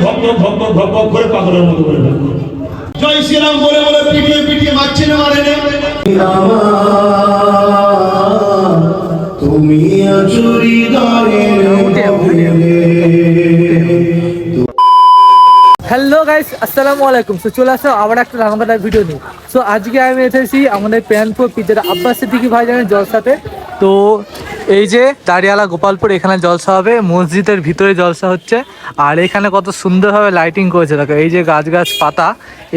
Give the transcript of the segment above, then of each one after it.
ধপ ধপ ধপ ধপ ধপ ধপ করে পাগলের মতো করে ফেলবে। জয় শ্রীরাম বলে বলে পিটিয়ে পিটিয়ে মারছে না মারে না। তুমি আচুরি হ্যালো গাইস, আসসালামু আলাইকুম। সো চলে আসো আবার একটা রাঙামাটার ভিডিও নিয়ে। সো আজকে আমি এসেছি আমাদের প্যানপুর পিজার আব্বাস সিদ্দিকী ভাইজানের জলসাতে। তো এই যে দাঁড়িয়ালা গোপালপুর, এখানে জলসা হবে, মসজিদের ভিতরে জলসা হচ্ছে। আর এখানে কত সুন্দরভাবে লাইটিং করেছে দেখো, এই যে গাছ গাছ পাতা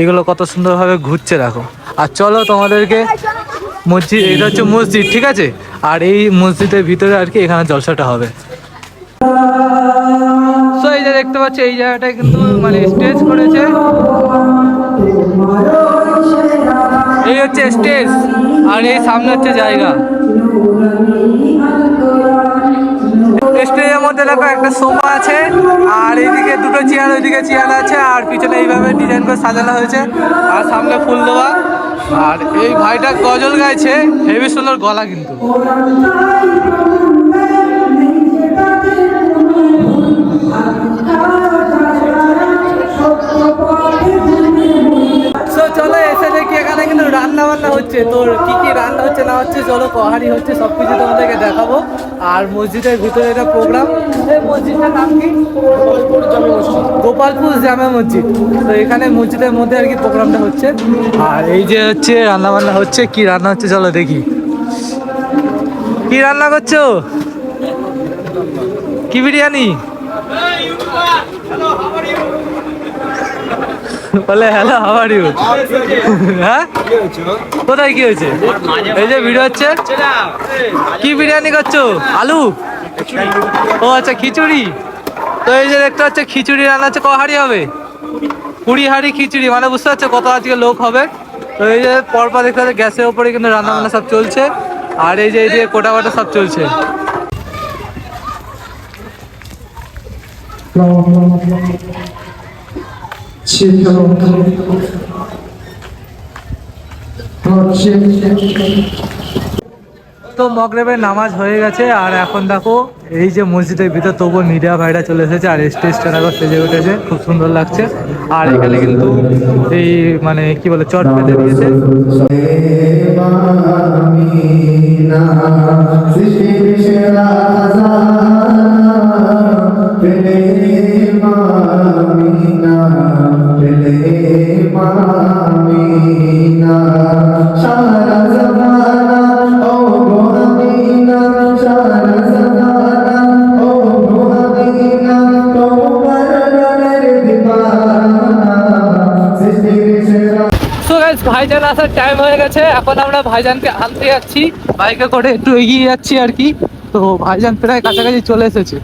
এগুলো কত সুন্দরভাবে ঘুরছে দেখো। আর চলো তোমাদেরকে মসজিদ, এটা হচ্ছে মসজিদ, ঠিক আছে। আর এই মসজিদের ভিতরে আর কি এখানে জলসাটা হবে। সো এই যে দেখতে পাচ্ছি এই জায়গাটা কিন্তু মানে স্টেজ করেছে, এই হচ্ছে স্টেজ আর এই সামনে হচ্ছে জায়গা। স্টেজের মধ্যে দেখো একটা সোফা আছে, আর এইদিকে দুটো চেয়ার, ওইদিকে চেয়ার আছে, আর পিছনে এইভাবে ডিজাইন করে সাজানো হয়েছে, আর সামনে ফুল দেওয়া। আর এই ভাইটা গজল গাইছে, হেভি সুন্দর গলা কিন্তু। চলো এসে দেখি এখানে কিন্তু রান্না বান্না হচ্ছে। তোর কি কি রান্না হচ্ছে না হচ্ছে চলো, কহারি হচ্ছে, সব কিছু তোমাদেরকে দেখাবো। আর মসজিদের ভিতরে একটা প্রোগ্রাম, এই মসজিদটার নাম কি? গোপালপুর জামে মসজিদ। তো এখানে মসজিদের মধ্যে আর কি প্রোগ্রামটা হচ্ছে। আর এই যে হচ্ছে রান্না বান্না হচ্ছে, কি রান্না হচ্ছে চলো দেখি। কি রান্না করছো? কি বিরিয়ানি? বলে হ্যালো, হাউ আর ইউ? হ্যাঁ, কোথায় কি হয়েছে? এই যে ভিডিও হচ্ছে। কি বিরিয়ানি করছো? আলু? ও আচ্ছা, খিচুড়ি। তো এই যে দেখতে হচ্ছে খিচুড়ি রান্না হচ্ছে। কহারি হবে? 20 হাঁড়ি খিচুড়ি, মানে বুঝতে পারছো কত আজকে লোক হবে। তো এই যে পরপর দেখতে হচ্ছে গ্যাসের ওপরে কিন্তু রান্না বান্না সব চলছে। আর এই যে এইদিকে কোটা কাটা সব চলছে। তো মগরিবের নামাজ হয়ে গেছে, আর এখন দেখো এই যে মসজিদের ভিতর তবুও মিডিয়া ভাইরা চলে এসেছে। আর স্টেজটা দেখো সেজে উঠেছে, খুব সুন্দর লাগছে। আর এখানে কিন্তু এই মানে কি বলে চট পেতে দিয়েছে। ভাইজান আসার টাইম হয়ে গেছে, এখন আমরা ভাইজানকে আনতে যাচ্ছি, বাইকে করে একটু এগিয়ে যাচ্ছি আর কি। তো ভাইজান প্রায় কাছাকাছি চলে এসেছে।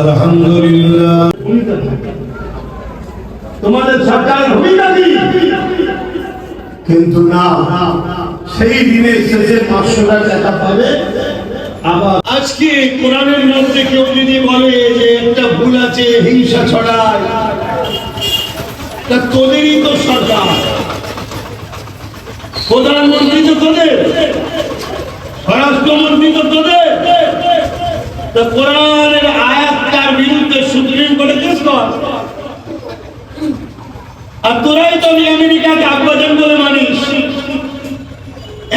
আলহামদুলিল্লাহ। তোমাদের সরকারের ভূমিকা কি? কিন্তু না, সেই দিনের শেষে 500 টাকা পাবে। আবার আজকে কোরআনের মধ্যে কেউ যদি বলে যে একটা ভুল আছে, হিংসা ছড়ায়, তা তোদেরই তো সরকার, প্রধানমন্ত্রী তো তোদের, স্বরাষ্ট্রমন্ত্রী তো তোদের। তো কোরআনের আয়াতটার বিরুদ্ধে সুপ্রিম কোর্টে কেস কর। আর তোরাই তো আমেরিকাকে আব্বাজান বলে মানিস।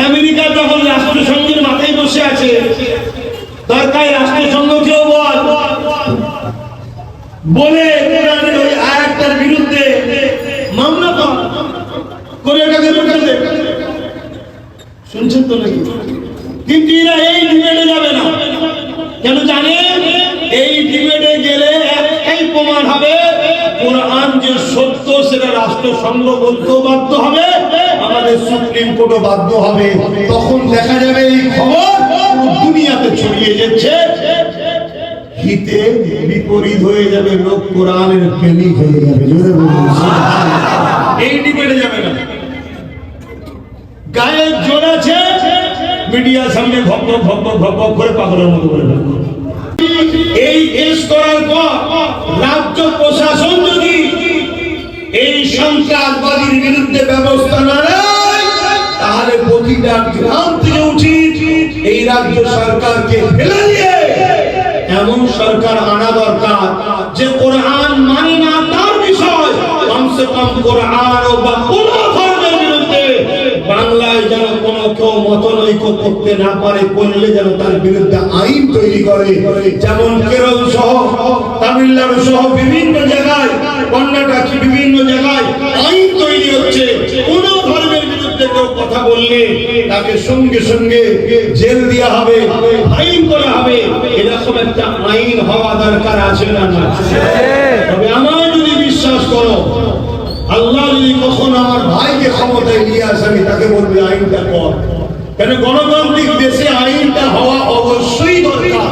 আমেরিকা যখন রাষ্ট্রসংঘের মাথায় বসে আছে, দরকার রাষ্ট্রসংঘকেও বল বলে কোরআনের ওই আয়াতটার বিরুদ্ধে মামলা করে এটাকে রুখে দে। শুনছেন তো নাকি? কিন্তু এরা এই ডিবেটে যাবে না। কেন জানেন? এই ডিবেটে গেলে একটাই প্রমাণ হবে, কোরআন যে সত্য সেটা রাষ্ট্রসংঘ বলতেও বাধ্য হবে, আমাদের সুপ্রিম কোর্টও বাধ্য হবে। তখন দেখা যাবে এই খবর দুনিয়াতে ছড়িয়ে যাচ্ছে, হিতে বিপরীত হয়ে যাবে, লোক কোরআনের প্রেমিক হয়ে যাবে। জোরে বলুন সুবহানাল্লাহ। এই ডিবেটে যাবে না। গায়ে জোর আছে, মিডিয়ার সামনে ভক ভক ভক ভক করে পাগলের মতো করে ফেলবে। এই কেস করার পর রাজ্য প্রশাসন যদি এই সন্ত্রাসবাদীর বিরুদ্ধে ব্যবস্থা না নেয়, তাহলে প্রতিটা গ্রাম থেকে উচিত এই রাজ্য সরকারকে ফেলে দিয়ে এমন সরকার আনা দরকার যে কোরআন মানে না তার বিষয়, কমসে কম কোরআন বা কোন ধর্মের বিরুদ্ধে বাংলায় যেন কোনো কেউ মতনৈক্য করতে না পারে, করলে যেন তার বিরুদ্ধে আইন তৈরি করে। যেমন কেরল সহ তামিলনাড়ু সহ বিভিন্ন জায়গায়, কর্ণাটক বিভিন্ন জায়গায় আইন তৈরি হচ্ছে। কোন ধর্মের বিরুদ্ধে কেউ কথা বললে তাকে সঙ্গে সঙ্গে জেল দেওয়া হবে, ফাইন করা হবে। এরকম একটা আইন হওয়া দরকার আছে না? তবে আমার যদি বিশ্বাস করো, আল্লাহ যদি কখন আমার ভাইকে ক্ষমতায় নিয়ে আসে, আমি তাকে বলবো আইনটা কর। কেন? গণতান্ত্রিক দেশে আইনটা হওয়া অবশ্যই দরকার।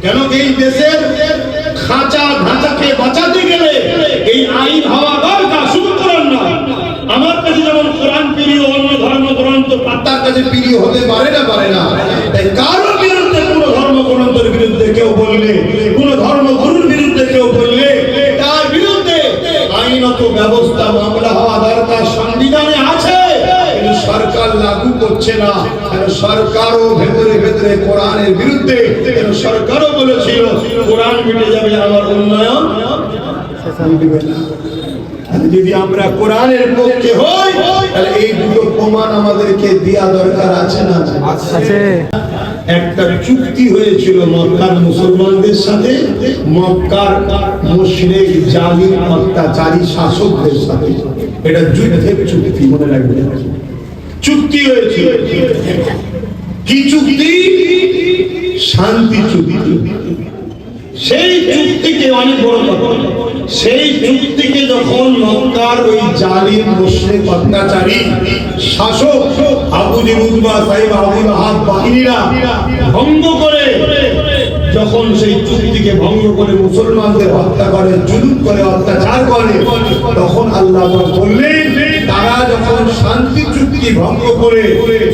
কেন? এই দেশের ঢাঁচাকে বাঁচাতে গেলে এই আইন হওয়া দরকার, শুধু কোরআন না। আমার কাছে যেমন কোরআন প্রিয়, অন্য ধর্মগ্রন্থ তার কাছে প্রিয় হতে পারে না, পারে না। তাই কারো বিরুদ্ধে, কোন ধর্মগ্রন্থের বিরুদ্ধে কেউ বললে, কোন ধর্মগুরুর বিরুদ্ধে কেউ বললে, তার বিরুদ্ধে আইনত ব্যবস্থা মামলা হওয়া দরকার। সংবিধানে আছে, কিন্তু সরকার লাগু করছে না। সরকারও ভেতরে ভেতরে কোরআনের বিরুদ্ধে। সরকারও বলেছিল কোরআন মিটে যাবে, আমার উন্নয়ন দিবে না। যদি আমরা কোরআনের পক্ষে হই, তাহলে এই দুটো প্রমাণ আমাদেরকে দেয়া দরকার আছে না? আছে। একটা চুক্তি হয়েছিল মক্কার মুসলমানদের সাথে, মক্কার মুশরিক জালিম অত্যাচারী শাসকদের সাথে। এটা যুদ্ধের চুক্তি, মনে রাখবেন। চুক্তি হয়েছিল। কি চুক্তি? শান্তি চুক্তি। সেই চুক্তিকে, অনেক বড় কথা, সেই চুক্তিকে যখন মক্কার ওই জালিম মুশরিক অত্যাচারী শাসক আবু জেহেল, উতবা, সাইবা, আবু লাহাব বাহিনীরা ভঙ্গ করে, যখন সেই চুক্তিকে ভঙ্গ করে মুসলমানদের হত্যা করে, জুলুম করে, অত্যাচার করে, তখন আল্লাহ বললেন, তারা যখন শান্তি চুক্তি ভঙ্গ করে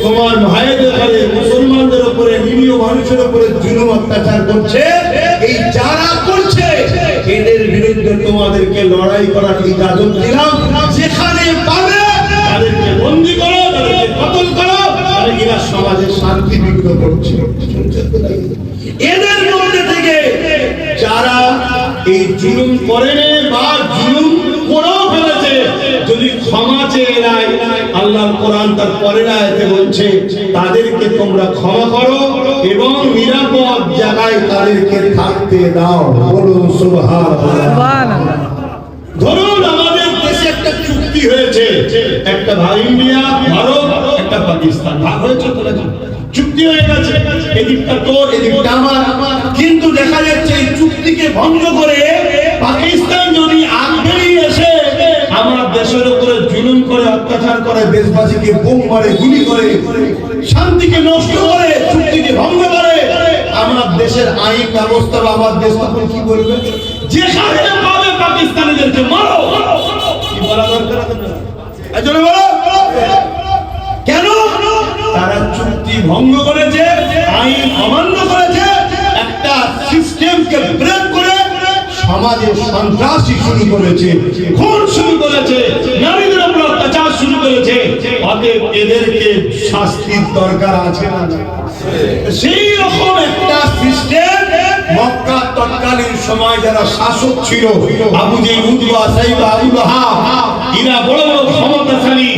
তোমার ভাইদের উপরে, মুসলমানদের উপরে, নিরীহ মানুষের উপরে জুলুম অত্যাচার করছে, এই যারা করছে এদের বিরুদ্ধে তোমাদেরকে লড়াই করার ইজাজত দিলাম। যেখানে পাবে তাদেরকে বন্দী করো, তাদেরকে কতল করো, তাহলে এরা সমাজে শান্তি বিঘ্ন করছে। এদের মধ্যে থেকে যারা এই জুলুম করেন বা জুলুম করেও ফেলেছে, যদি ক্ষমা চেয়ে নেয়, আল্লাহর কোরআন তার পরের আয়াতে বলছে তাদেরকে তোমরা ক্ষমা করো এবং নিরাপদ জায়গায় তাদেরকে থাকতে দাও। বলুন সুবহানাল্লাহ। ধরুন আমাদের দেশে একটা চুক্তি হয়েছে, একটা ভাই ইন্ডিয়া, ভারত, একটা পাকিস্তান ভাগ হয়েছে, চুক্তি হয়ে গেছে, এদিকটা তোর, এদিকটা আমার। কিন্তু দেখা যাচ্ছে এই চুক্তিকে ভঙ্গ করে পাকিস্তান যদি আগেই এসে আমার দেশের উপরে জুলুম করে, অত্যাচার করে, দেশবাসীকে বোম মারে, গুলি করে, শান্তিকে নষ্ট করে, চুক্তিকে ভঙ্গ করে, আমার দেশের আইন ব্যবস্থা বা আমার দেশ তখন কি বলবে? যেখানে পাবে পাকিস্তানিদেরকে মারো। কি বলা দরকার আছে? কেন? তারা চুক্তি ভঙ্গ করেছে, আইন অমান্য করেছে, একটা সিস্টেমকে ব্রেক করে সমাজে সন্ত্রাসী শুরু করেছে, খুন শুরু করেছে, নারীদের উপর অত্যাচার শুরু করেছে। অতএব এদেরকে শাস্তির দরকার আছে না? সেই রকম একটা সিস্টেম মক্কা তৎকালীন সময় যারা শাসক ছিল, আবু জেহেল, উতবা, সাইবা, আবু লাহাব, এরা বড় বড় ক্ষমতাশালী,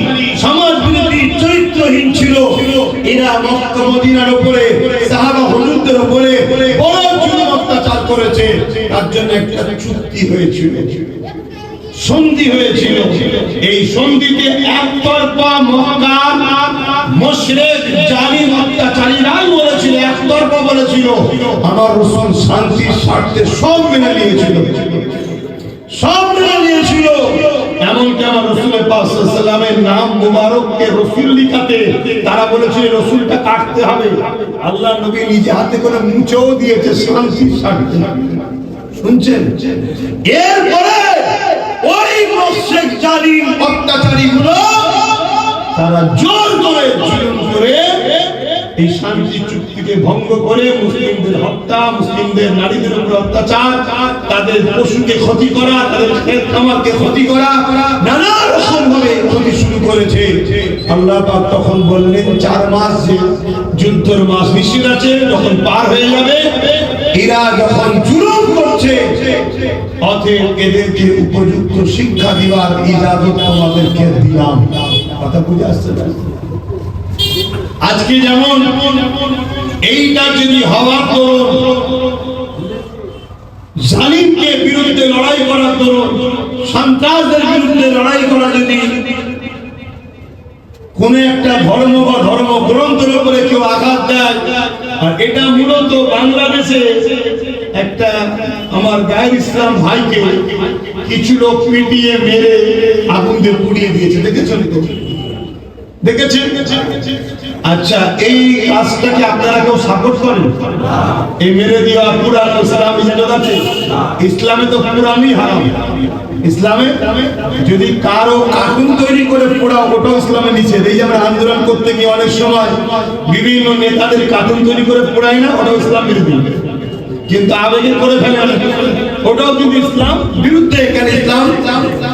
সমাজ বিরোধী, চরিত্রহীন ছিল। এরা মক্কা মদিনার উপরে, সাহাবা হুজুরদের উপরে বড় জুলুম অত্যাচার করেছে। তার জন্য একটা চুক্তি হয়েছিল, সন্ধি হয়েছিল। এই সন্ধিতে একতরফা মক্কার মুশরিক জালিম অত্যাচারীরাই বলেছিল, একতরফা বলেছিল। আমার রাসূল শান্তির স্বার্থে সব মেনে নিয়েছিল, সব মেনে নিয়েছিল। এমনকি আমার রাসূল পাক সাল্লাল্লাহু আলাইহি ওয়াসাল্লামের নাম মুবারককে রাসূল লিখাতে তারা বলেছিল রাসূলটা কাটতে হবে। আল্লাহ নবী নিজে হাতে করে মুছেও দিয়েছে শান্তির স্বার্থে। শুনছেন? এরপরে ওই মুশরিক জালিম অত্যাচারীগুলো তারা জোর করে জুলুম করে এই শান্তি চুক্তিকে ভঙ্গ করে মুসলিমদের হত্যা, মুসলিমদের নারীদের উপর অত্যাচার, তাদের পশুকে ক্ষতি করা, তাদের ক্ষেত খামারকে ক্ষতি করা, নানা রকম ভাবে ক্ষতি শুরু করেছে। আল্লাহ পাক তখন বললেন 4 মাস যে যুদ্ধের মাস নিষেধ আছে, যখন পার হয়ে যাবে, এরা যখন জুলুম করছে, অতএব এদেরকে উপযুক্ত শিক্ষা দিবার ইজাজত তোমাদেরকে দিলাম। কথা বুঝে আসছে না? আজকে যেমন এইটা যদি হওয়ার দরুন জালিমকে বিরুদ্ধে লড়াই করার দরুন, সন্ত্রাসদের বিরুদ্ধে লড়াই করা যদি কোন একটা ধর্ম বা ধর্মগ্রন্থের উপরে কেউ আঘাত দেয়, আর এটা মূলত বাংলাদেশে একটা আমার গায়ের ইসলাম ভাইকে কিছু লোক পিটিয়ে মেরে আগুন দিয়ে পুড়িয়ে দিয়েছে, দেখেছেন? দেখেছেন? আচ্ছা, এই কাজটাকে আপনারা কেউ সাপোর্ট করেন? এই মেরে দেওয়া কুরআন ইসলামে ইজাজত আছে? ইসলামে তো কুরআনই হারাম। ইসলামে যদি কারো কার্টুন তৈরি করে পোড়াও, ওটাও ইসলামে নিষেধ। এই যে আমরা আন্দোলন করতে গিয়ে অনেক সময় বিভিন্ন নেতাদের কার্টুন তৈরি করে পোড়াই না, ওটাও ইসলাম বিরোধী। কিন্তু আবেগে করে ফেলে ওটাও কিন্তু ইসলাম বিরুদ্ধে। এখানে ইসলাম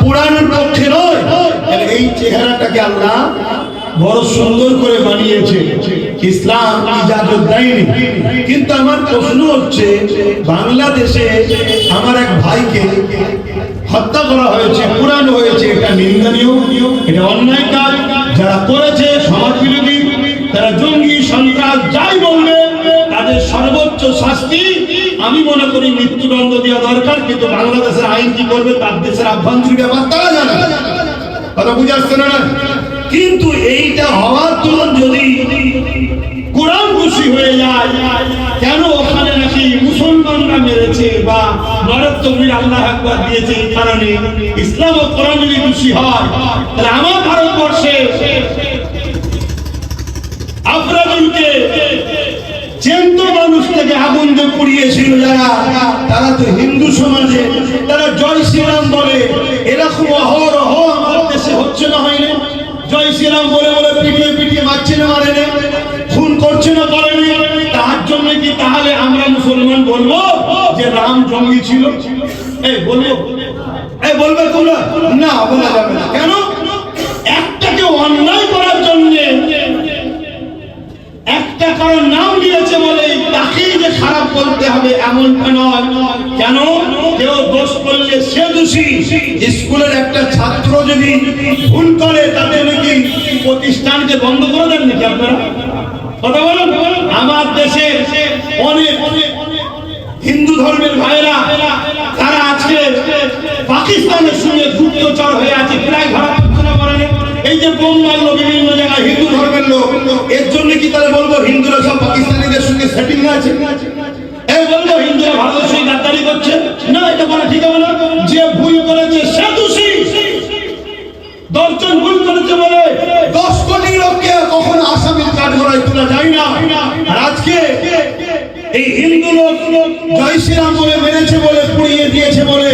পোড়ানোর পক্ষে নয়। এই চেহারাটাকে আল্লাহ বড় সুন্দর করে বানিয়েছে, ইসলাম ইজাজত দেয়নি। কিন্তু আমার প্রশ্ন হচ্ছে, বাংলাদেশে আমার এক ভাইকে হত্যা করা হয়েছে, পুরানো হয়েছে, এটা নিন্দনীয়, এটা অন্যায় কাজ। যারা করেছে সমাজ বিরোধী, তারা জঙ্গি, সন্ত্রাস, যাই বলবে, তাদের সর্বোচ্চ শাস্তি আমি মনে করি মৃত্যুদণ্ড দেওয়া দরকার। কিন্তু বাংলাদেশের আইন কি করবে, তার দেশের আভ্যন্তরীণ ব্যাপার তারা জানে। কথা বুঝে আসছে না? কিন্তু এইটা হওয়ার তুলন যদি কোরআন খুশি হয়ে যায়, কেন ওখানে নাকি মুসলমানরা মেরেছে বা নরত্ববীর আল্লাহ আকবার দিয়েছে, এই কারণে ইসলাম ও কোরআন যদি খুশি হয়, তাহলে আমার ভারতবর্ষে আফরাদুলকে জ্যান্ত মানুষ থেকে আগুন দিয়ে পুড়িয়েছিল যারা, তারা তো হিন্দু সমাজে, তারা জয় শ্রীরাম বলে। এরকম অহরহ আমার দেশে হচ্ছে না, হয়নি? জয় শ্রীরাম বলে বলে পিটিয়ে পিটিয়ে মারছে না, মারে না, খুন করছে না, করেনি। তার জন্য কি তাহলে আমরা মুসলমান বলবো যে রাম জঙ্গি ছিল? এই বলবো? এই বলবে তোমরা? না, বলা যাবে না। কেন? একটাকে অন্যায় করার জন্য একটা কারণ নাম দিয়েছে বলে তাকেই যে খারাপ বলতে হবে এমনটা নয়। কেন? কেউ দোষ করলে সে দোষী। স্কুলের একটা ছাত্র যদি ভুল করে, তাদের নাকি প্রতিষ্ঠানকে বন্ধ করে দেন নাকি আপনারা? কথা বলুন। আমার দেশে অনেক হিন্দু ধর্মের ভাইরা তারা আজকে পাকিস্তানের সঙ্গে গুপ্তচর হয়ে আছে, প্রায় ঘাড়া প্রার্থনা করেন। এই যে বোম মারলো বিভিন্ন জায়গায় হিন্দু ধর্মের লোক, এর জন্য কি তাহলে বলবো হিন্দুরা সব পাকিস্তানিদের সঙ্গে সেটিং আছে? এই বলবো হিন্দুরা ভারতের সঙ্গে গাদ্দারি করছে? না, এটা বলা ঠিক হবে না। যে ভুল করেছে সে দোষী। 10 জন ভুল করেছে বলে 10 কোটি লোককে কখনো আসামির কাঠগড়ায় তোলা যায় না। আর আজকে এই হিন্দু লোক জয় শ্রীরাম বলে মেরেছে বলে, পুড়িয়ে দিয়েছে বলে,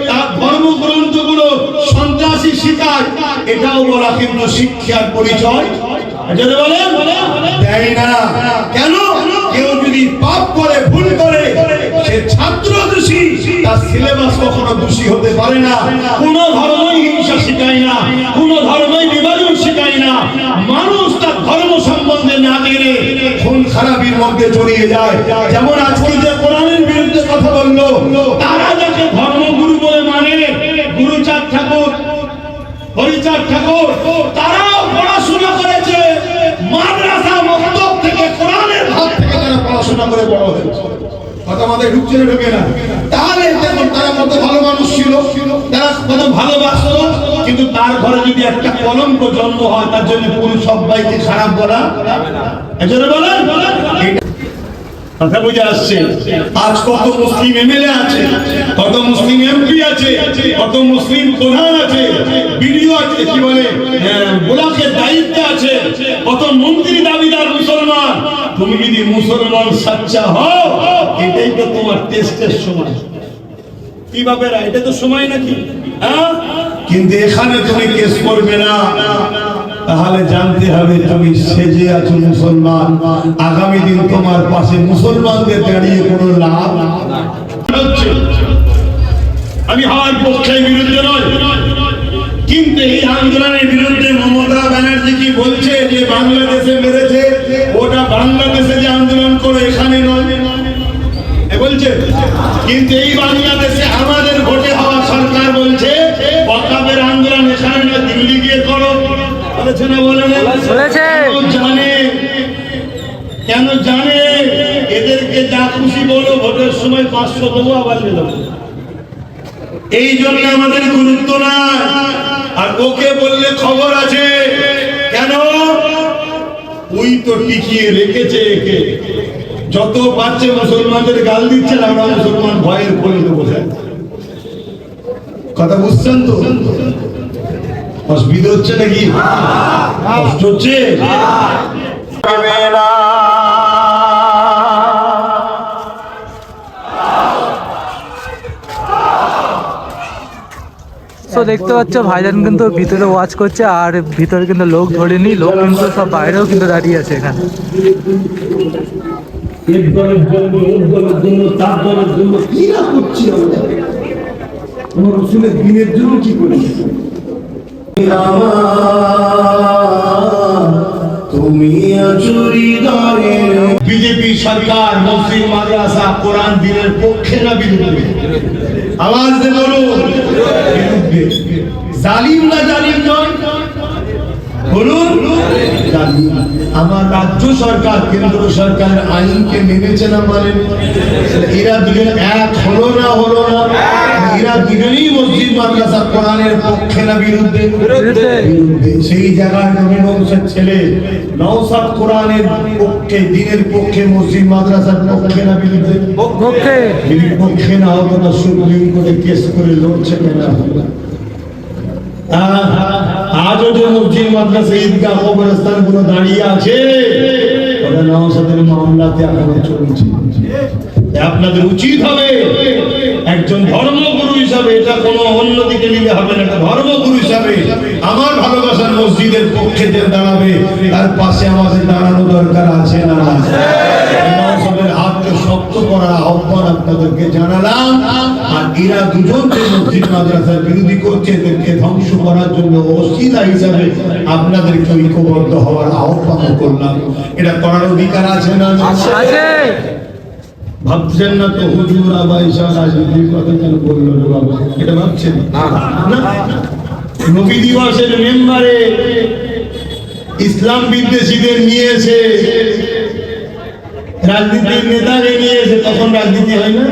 তার ধর্মগ্রন্থগুলো সন্ত্রাসী শিকার, এটাও বলা কিন্তু শিক্ষার পরিচয় যদি বলেন দেয় না। কেন? কেউ যদি পাপ করে, ভুল করে, সে ছাত্র দোষী, তার সিলেবাস কখনো দোষী হতে পারে না। কোন ধর্মই হিংসা শিখায় না, কোন ধর্মই বিভাজন শিখায় না। খারাপির মধ্যে জড়িয়ে যায়। যেমন আজকে যে কোরআনের বিরুদ্ধে কথা বললো, তারা যাকে ধর্মগুরু বলে মানে, গুরুচাঁদ ঠাকুর, হরিচাঁদ ঠাকুর, তারাও পড়াশোনা করেছে মাদ্রাসা মক্তব থেকে, কোরআনের হাত থেকে তারা পড়াশোনা করে বড় হয়েছে। কথা মাথায় ঢুকছে না, ঢোকে না? তাহলে দেখুন তারা কত ভালো মানুষ ছিল, তারা কত ভালোবাসত, কিন্তু তার ঘরে যদি একটা কলঙ্ক জন্ম হয়, তার জন্য পুরো সবাইকে খারাপ বলা, এজন্য বলেন কথা বুঝে আসছে। আজ কত মুসলিম এমএলএ আছে, কত মুসলিম এমপি আছে, কত মুসলিম প্রধান আছে, বিডিও আছে, কি বলে ব্লকের দায়িত্বে আছে, কত মন্ত্রী দাবিদার মুসলমান। তুমি যদি মুসলমান সাচ্চা হও, এটাই তো তোমার টেস্টের সময়। কি বাপেরা, এটা তো সময় নাকি? হ্যাঁ, কিন্তু এখানে তুমি কেস করবে না, তাহলে জানতে হবে তুমি সেজে আছো মুসলমান। আগামী দিন তোমার পাশে মুসলমানদের দাঁড়িয়ে কোনো লাভ হচ্ছে। আমি হওয়ার পক্ষে বিরুদ্ধে নয়, কিন্তু এই আন্দোলনের বিরুদ্ধে মমতা ব্যানার্জি কি বলছে যে বাংলাদেশে মেরেছে, ওটা বাংলাদেশে যে আন্দোলন করো, এখানে নয় বলছে। কিন্তু এই বাংলাদেশে আমাদের ভোটে হওয়া সরকার বলছে ওয়াকফের আন্দোলন এখানে না, দিল্লি গিয়ে করো। বলেছে না, বলে না? কেন জানে এদেরকে যা খুশি বলো, ভোটের সময় 500 দেবো, আবার দেবো। এই জন্য আমাদের গুরুত্ব নাই। আর ওকে বললে খবর আছে, কেন? ওই তো টিকিয়ে রেখেছে একে, যত পাচ্ছে মুসলমানদের গাল দিচ্ছে, আমরা মুসলমান ভয়ের কোলে বসে। কথা বুঝছেন তো? অসুবিধা হচ্ছে নাকি? কষ্ট হচ্ছে? তো দেখতে পাচ্ছ ভাইজান কিন্তু ভিতরে ওয়াচ করছে, আর ভিতরে কিন্তু লোক ধরেনি, লোক কিন্তু সব বাইরেও কিন্তু দাঁড়িয়ে আছে এখানে। বিজেপি সরকার মুসলিম মাদ্রাসা কোরআন দিনের পক্ষে না বিরুদ্ধে? আওয়াজ দিয়ে বলুন, বিরুদ্ধে। জালিম না জালিম নয়? বলুন, জালিম। আমার রাজ্য সরকার কেন্দ্র সরকারের আইনকে মেনেছে না, মানে এরা দুজন এক হলো না, হলো না? এরা দুজনেই মসজিদ মাদ্রাসা কোরআনের পক্ষে না বিরুদ্ধে? বিরুদ্ধে। সেই জায়গায় নবী বংশের ছেলে নওশাদ কোরআনের পক্ষে, দিনের পক্ষে, মসজিদ মাদ্রাসার পক্ষে না বিরুদ্ধে? পক্ষে। পক্ষে না হতো না, সুপ্রিম কোর্টে কেস করে লড়ছে কেন? আজও যে মসজিদ মাদ্রাসা ঈদগাহ কবরস্থান গুলো দাঁড়িয়ে আছে, ওটা নওশাদের মামলাতে এখনো চলছে। আপনাদের উচিত হবে একজন ধর্মগুরু হিসাবে, এটা কোনো অন্যদিকে নিলে হবে না, ধর্মগুরু হিসাবে আমার ভালোবাসার মসজিদের পক্ষে যে দাঁড়াবে, তার পাশে আমাদের দাঁড়ানো দরকার আছে না? নওশাদের হাতকে শক্ত করার আহ্বান আপনাদেরকে জানালাম। আর এরা দুজন যে মসজিদ মাদ্রাসার বিরোধী করছে, এদেরকে ধ্বংস করার জন্য ওসিলা হিসাবে আপনাদেরকে ঐক্যবদ্ধ হওয়ার আহ্বান করলাম। এটা করার অধিকার আছে না? আছে। ভাবছেন না তো হুজুর আবার ঈশা রাজনীতির কথা কেন বললো রে বাবা? এটা ভাবছেন না? নবী দিবসের মেম্বারে ইসলাম বিদ্বেষীদের নিয়েছে, রাজনীতির নেতাকে নিয়েছে, তখন রাজনীতি হয় না?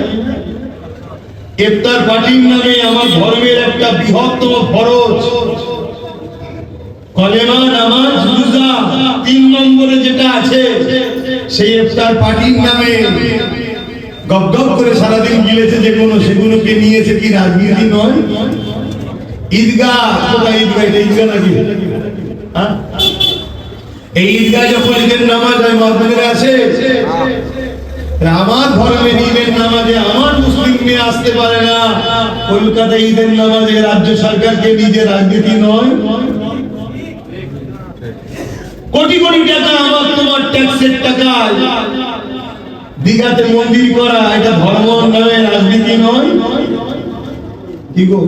ইফতার পার্টির নামে আমার ধর্মের একটা বৃহত্তম ফরজ কলেমা, নামাজ, রোজা, 3 নম্বরে যেটা আছে, সেই ইফতার পার্টির নামে গপ করে সারাদিন গিলেছে যে কোনো, সেগুলোকে নিয়েছে। কি রাজনীতি নয়? ঈদগাহ, ঈদগাহ, এটা ঈদগাহ নাকি? এই ঈদগাহ যখন ঈদের নামাজ হয়, মসজিদে আসে, আমার ধর্মের ঈদের নামাজে আমার মুসলিম মেয়ে আসতে পারে না, কলকাতা ঈদের নামাজে রাজ্য সরকারকে নিজে রাজনীতি নয়? কোটি কোটি টাকা আমার তোমার ট্যাক্সের টাকায় দীঘাতে মন্দির করা, এটা ধর্ম নয়, রাজনীতি নয়? কি গো,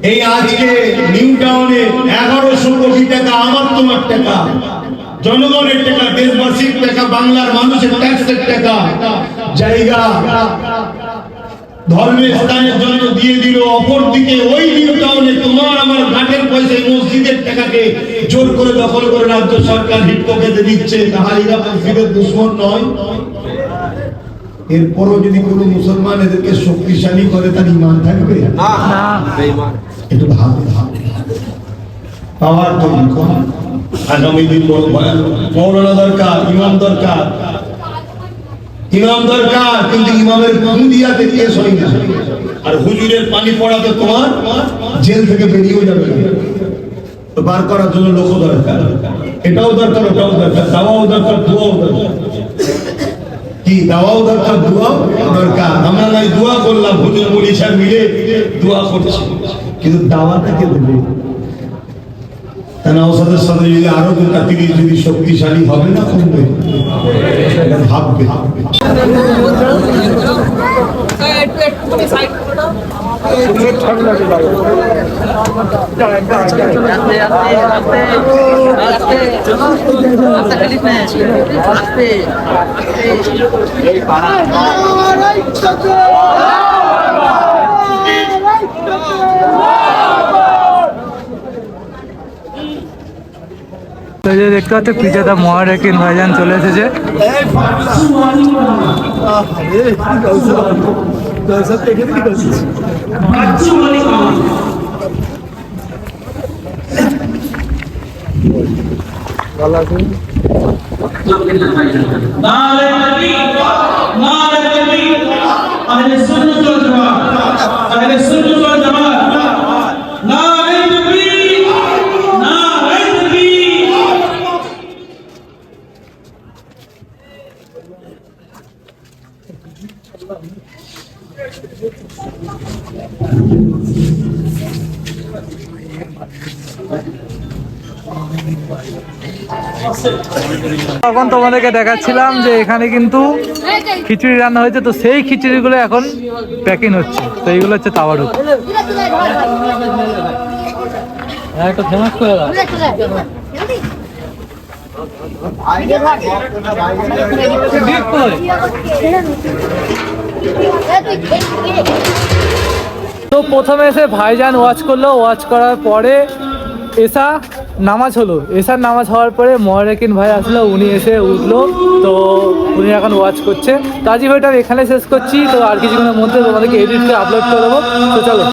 এই আজকে নিউ টাউনে 1100 কোটি টাকা আমার তোমার টাকা জনগণের টাকা, দেশবাসীর টাকা, বাংলার মানুষের ট্যাক্সের টাকা জায়গা ধর্মের স্থানের জন্য দিয়ে দিল। অপরদিকে ওই নিউ টাউনে তোমার আমার ঘাটের পয়সায় মসজিদের টাকাকে জোর করে দখল করে রাজ্য সরকার হিট পকেটে দিচ্ছে। তাহলে এরা মসজিদের দুশ্মন নয়? এরপরও যদি কোনো মুসলমান এদেরকে শক্তিশালী করে, তার ইমান থাকবে না। একটু ভাবে পাওয়ার তৈরি করা আগামী দিন বড় মৌলানা দরকার, ইমাম দরকার, ইমাম দরকার, কিন্তু ইমামের মুদিয়াতে কেস হয় না। আর হুজুরের পানি পড়াতে তোমার জেল থেকে বেরিয়েও যাবে না, বার করার জন্য লোক দরকার। এটাও দরকার, ওটাও দরকার, দাওয়াও দরকার, দোয়াও দরকার। কি দাওয়াও দরকার, দোয়াও দরকার। আমরা নাই দোয়া করলাম, হুজুর মুলি সাহেব মিলে দোয়া করছি, কিন্তু দাওয়াটা কে দেবে? ওসাদের সাথে যদি আরো দুটা 30 যদি শক্তিশালী হবে না, কমবে, ভাববে। তো যে দেখতে পাচ্ছ পিজাদা মহারাকিন ভাইজান চলে এসেছে। তখন তোমাদেরকে দেখাচ্ছিলাম যে এখানে কিন্তু খিচুড়ি রান্না হয়েছে, তো সেই খিচুড়িগুলো এখন প্যাকিং হচ্ছে। তো এইগুলো হচ্ছে তাওয়ারুক। একটা ফেমাস করে দাও। তো প্রথমে এসে ভাইজান ওয়াচ করলো, ওয়াচ করার পরে এসা নামাজ হলো। এসার নামাজ হওয়ার পরে মহারাকিন ভাই আসলো, উনি এসে উঠলো। তো উনি এখন ওয়াচ করছে। তো আজই ভিডিওটা এখানে শেষ করছি। তো আর কিছুক্ষণের মধ্যে তোমাদেরকে এডিট করে আপলোড করে দেবো। তো চলো।